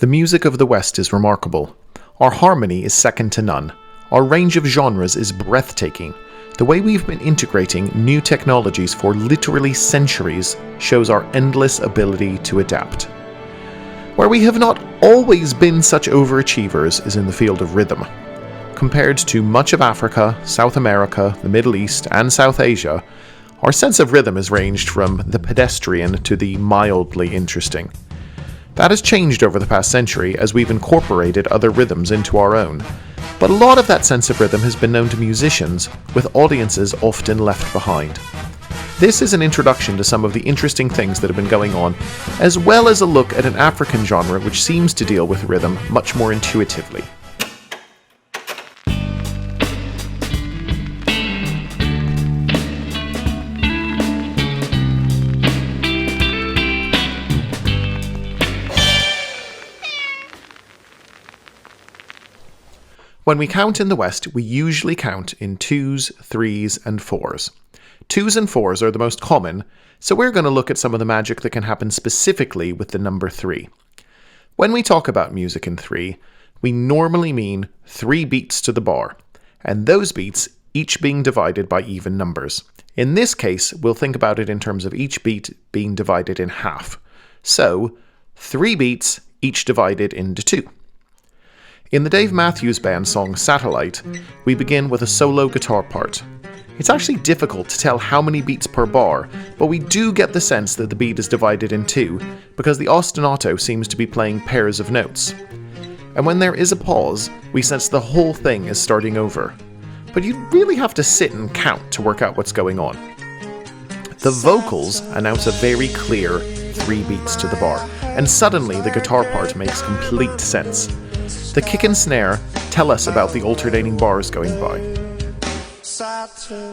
The music of the West is remarkable. Our harmony is second to none. Our range of genres is breathtaking. The way we've been integrating new technologies for literally centuries shows our endless ability to adapt. Where we have not always been such overachievers is in the field of rhythm. Compared to much of Africa, South America, the Middle East, and South Asia, our sense of rhythm has ranged from the pedestrian to the mildly interesting. That has changed over the past century as we've incorporated other rhythms into our own. But a lot of that sense of rhythm has been known to musicians, with audiences often left behind. This is an introduction to some of the interesting things that have been going on, as well as a look at an African genre which seems to deal with rhythm much more intuitively. When we count in the West, we usually count in 2s, 3s, and 4s. 2s and 4s are the most common, so we're going to look at some of the magic that can happen specifically with the number 3. When we talk about music in 3, we normally mean 3 beats to the bar, and those beats each being divided by even numbers. In this case, we'll think about it in terms of each beat being divided in half. So, 3 beats, each divided into 2. In the Dave Matthews Band song Satellite, we begin with a solo guitar part. It's actually difficult to tell how many beats per bar, but we do get the sense that the beat is divided in 2, because the ostinato seems to be playing pairs of notes. And when there is a pause, we sense the whole thing is starting over. But you really have to sit and count to work out what's going on. The vocals announce a very clear 3 beats to the bar, and suddenly the guitar part makes complete sense. The kick and snare tell us about the alternating bars going by.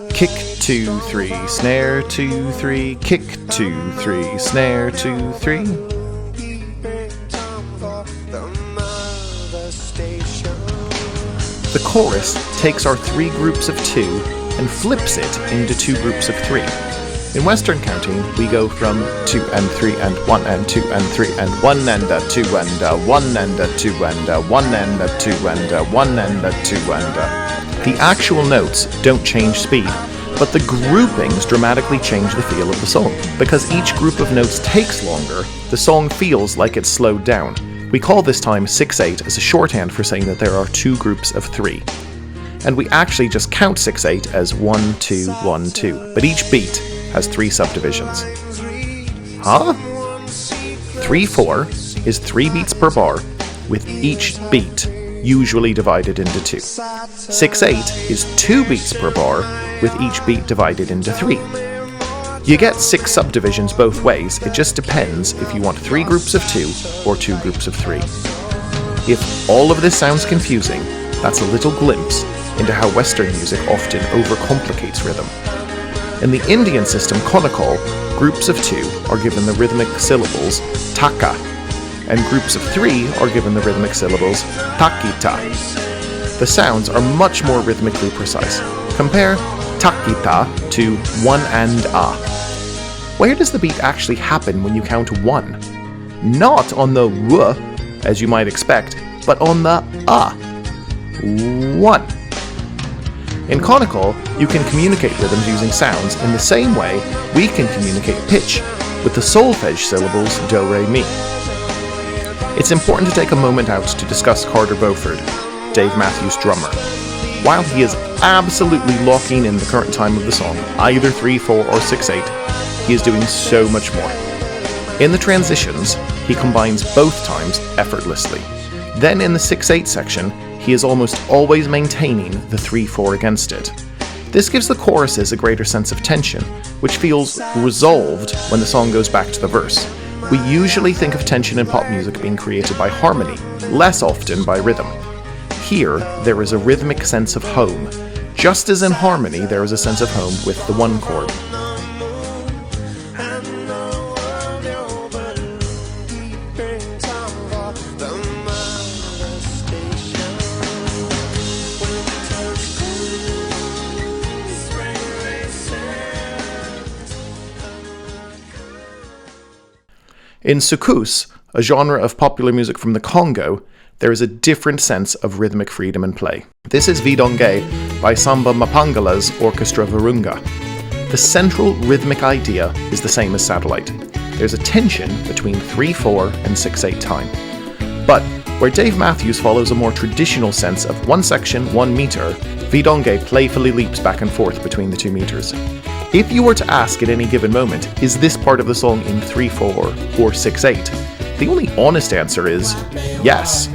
Kick 2 3, snare 2 3, kick 2 3, snare 2 3. The chorus takes our 3 groups of 2 and flips it into 2 groups of 3. In Western counting, we go from 2 and 3 and 1 and 2 and 3 and 1 and 2 and 1 and 2 and 1 and 2 and 1 and 2 and. The actual notes don't change speed, but the groupings dramatically change the feel of the song. Because each group of notes takes longer, the song feels like it's slowed down. We call this time 6/8 as a shorthand for saying that there are 2 groups of 3. And we actually just count 6/8 as 1 2 1 2, but each beat has 3 subdivisions. Huh? 3/4 is 3 beats per bar, with each beat usually divided into 2. 6/8 is 2 beats per bar, with each beat divided into 3. You get 6 subdivisions both ways, it just depends if you want 3 groups of 2 or 2 groups of 3. If all of this sounds confusing, that's a little glimpse into how Western music often overcomplicates rhythm. In the Indian system Konakal, groups of 2 are given the rhythmic syllables taka, and groups of 3 are given the rhythmic syllables takita. The sounds are much more rhythmically precise. Compare takita to 1 and a. Where does the beat actually happen when you count 1? Not on the w, as you might expect, but on the a. 1. In Konakal, you can communicate rhythms using sounds in the same way we can communicate pitch with the solfege syllables do, re, mi. It's important to take a moment out to discuss Carter Beauford, Dave Matthews' drummer. While he is absolutely locking in the current time of the song, either 3/4 or 6/8, he is doing so much more. In the transitions, he combines both times effortlessly. Then in the 6/8 section, he is almost always maintaining the 3/4 against it. This gives the choruses a greater sense of tension, which feels resolved when the song goes back to the verse. We usually think of tension in pop music being created by harmony, less often by rhythm. Here, there is a rhythmic sense of home. Just as in harmony, there is a sense of home with the 1 chord. In Sukus, a genre of popular music from the Congo, there is a different sense of rhythmic freedom in play. This is Vidonge by Samba Mapangala's Orchestra Virunga. The central rhythmic idea is the same as Satellite. There's a tension between 3/4 and 6/8 time. But where Dave Matthews follows a more traditional sense of one section, 1 metre, Vidonge playfully leaps back and forth between the 2 meters. If you were to ask at any given moment, is this part of the song in 3/4 or 6/8? The only honest answer is yes.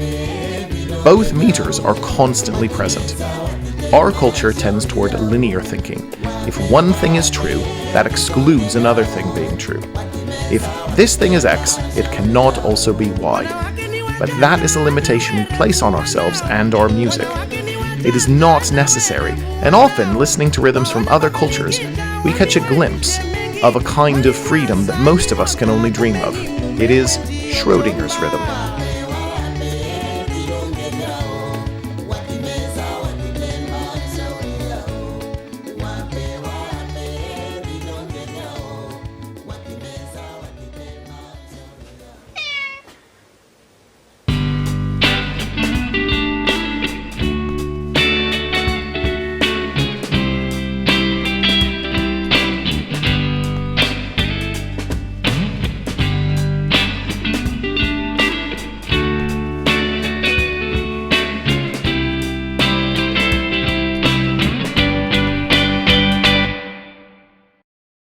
Both meters are constantly present. Our culture tends toward linear thinking. If one thing is true, that excludes another thing being true. If this thing is X, it cannot also be Y. But that is a limitation we place on ourselves and our music. It is not necessary, and often, listening to rhythms from other cultures, we catch a glimpse of a kind of freedom that most of us can only dream of. It is Schrodinger's rhythm.